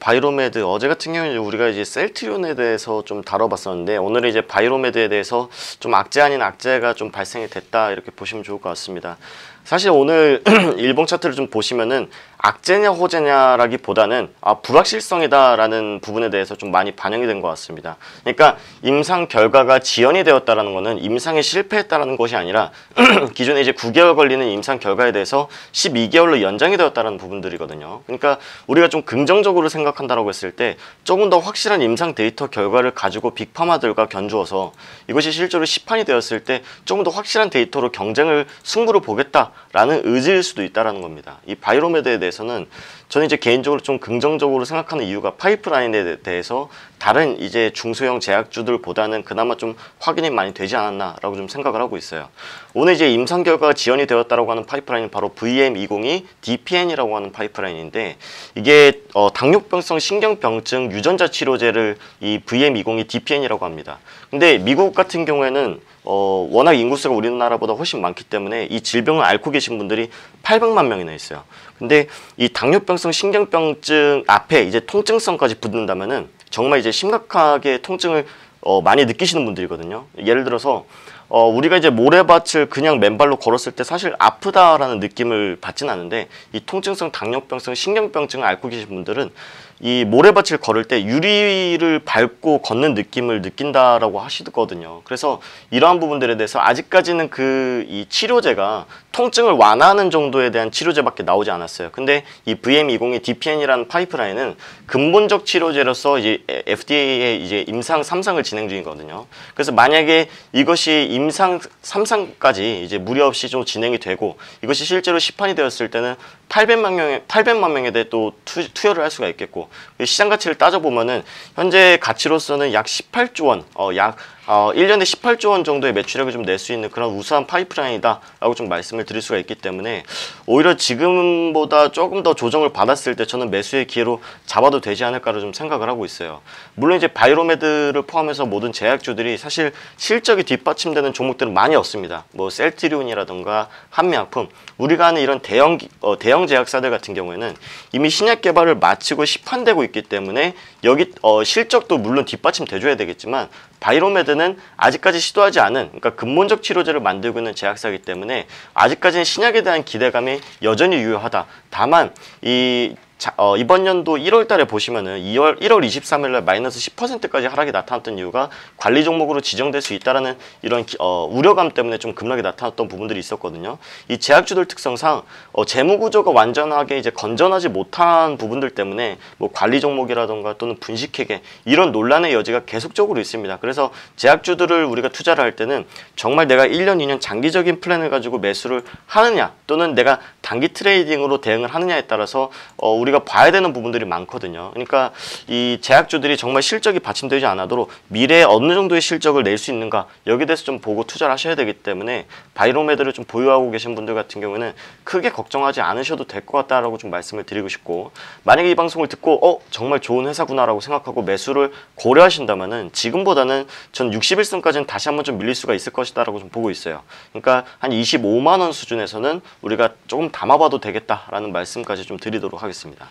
바이로메드 어제 같은 경우에 우리가 이제 셀트리온에 대해서 좀 다뤄봤었는데 오늘은 이제 바이로메드에 대해서 좀 악재 아닌 악재가 좀 발생이 됐다 이렇게 보시면 좋을 것 같습니다. 사실 오늘 일봉 차트를 좀 보시면은 악재냐 호재냐라기보다는 불확실성이다 라는 부분에 대해서 좀 많이 반영이 된 것 같습니다. 그러니까 임상 결과가 지연이 되었다라는 것은 임상에 실패했다라는 것이 아니라 기존에 이제 9개월 걸리는 임상 결과에 대해서 12개월로 연장이 되었다는 부분들이거든요. 그러니까 우리가 좀 긍정적으로 생각한다라고 했을 때 조금 더 확실한 임상 데이터 결과를 가지고 빅파마들과 견주어서 이것이 실제로 시판이 되었을 때 조금 더 확실한 데이터로 경쟁을 승부를 보겠다라는 의지일 수도 있다라는 겁니다. 이 바이로메드에 대해서는 저는 이제 개인적으로 좀 긍정적으로 생각하는 이유가 파이프라인에 대해서 다른 이제 중소형 제약주들보다는 그나마 좀 확인이 많이 되지 않았나라고 좀 생각을 하고 있어요. 오늘 이제 임상 결과가 지연이 되었다라고 하는 파이프라인은 바로 VM202 DPN이라고 하는 파이프라인인데 이게 당뇨병성 신경병증 유전자 치료제를 이 VM202 DPN이라고 합니다. 근데 미국 같은 경우에는 워낙 인구수가 우리나라보다 훨씬 많기 때문에 이 질병을 앓고 계신 분들이 800만 명이나 있어요. 근데 이 당뇨병성 신경병증 앞에 이제 통증성까지 붙는다면은 정말 이제 심각하게 통증을 많이 느끼시는 분들이거든요. 예를 들어서 우리가 이제 모래밭을 그냥 맨발로 걸었을 때 사실 아프다라는 느낌을 받지는 않는데 이 통증성 당뇨병성 신경병증을 앓고 계신 분들은 이 모래밭을 걸을 때 유리를 밟고 걷는 느낌을 느낀다라고 하시거든요. 그래서 이러한 부분들에 대해서 아직까지는 이 치료제가 통증을 완화하는 정도에 대한 치료제밖에 나오지 않았어요. 근데 이 VM202 DPN이라는 파이프라인은 근본적 치료제로서 이제 FDA의 이제 임상 3상을 진행 중이거든요. 그래서 만약에 이것이 임상 3상까지 이제 무리 없이 좀 진행이 되고 이것이 실제로 시판이 되었을 때는 800만 명에 대해 또 투여를 할 수가 있겠고 시장 가치를 따져보면은 현재 가치로서는 약 18조 원, 1년에 18조 원 정도의 매출액을 좀 낼 수 있는 그런 우수한 파이프라인이다 라고 좀 말씀을 드릴 수가 있기 때문에 오히려 지금보다 조금 더 조정을 받았을 때 저는 매수의 기회로 잡아도 되지 않을까를 좀 생각을 하고 있어요. 물론 이제 바이로메드를 포함해서 모든 제약주들이 사실 실적이 뒷받침되는 종목들은 많이 없습니다. 뭐 셀트리온이라든가 한미약품, 우리가 아는 이런 대형 제약사들 같은 경우에는 이미 신약 개발을 마치고 시판되고 있기 때문에 여기 실적도 물론 뒷받침 돼줘야 되겠지만 바이로메드는 아직까지 시도하지 않은, 그러니까 근본적 치료제를 만들고 있는 제약사이기 때문에 아직까지는 신약에 대한 기대감이 여전히 유효하다. 다만 이번 연도 1월 달에 보시면은 1월 23일 날 마이너스 10%까지 하락이 나타났던 이유가 관리 종목으로 지정될 수 있다라는 이런 우려감 때문에 좀 급락이 나타났던 부분들이 있었거든요. 이 제약주들 특성상 재무 구조가 완전하게 이제 건전하지 못한 부분들 때문에 뭐 관리 종목이라던가 또는 분식회계 이런 논란의 여지가 계속적으로 있습니다. 그래서 제약주들을 우리가 투자를 할 때는 정말 내가 1년, 2년 장기적인 플랜을 가지고 매수를 하느냐 또는 내가 단기 트레이딩으로 대응을 하느냐에 따라서 우리가 봐야 되는 부분들이 많거든요. 그러니까 이 제약주들이 정말 실적이 받침되지 않아도 미래에 어느 정도의 실적을 낼 수 있는가 여기에 대해서 좀 보고 투자를 하셔야 되기 때문에 바이로메드를 좀 보유하고 계신 분들 같은 경우에는 크게 걱정하지 않으셔도 될 것 같다라고 좀 말씀을 드리고 싶고, 만약에 이 방송을 듣고 정말 좋은 회사구나라고 생각하고 매수를 고려하신다면은 지금보다는 전 61선까지는 다시 한번 좀 밀릴 수가 있을 것이다라고 좀 보고 있어요. 그러니까 한 25만 원 수준에서는 우리가 조금 담아봐도 되겠다라는 말씀까지 좀 드리도록 하겠습니다.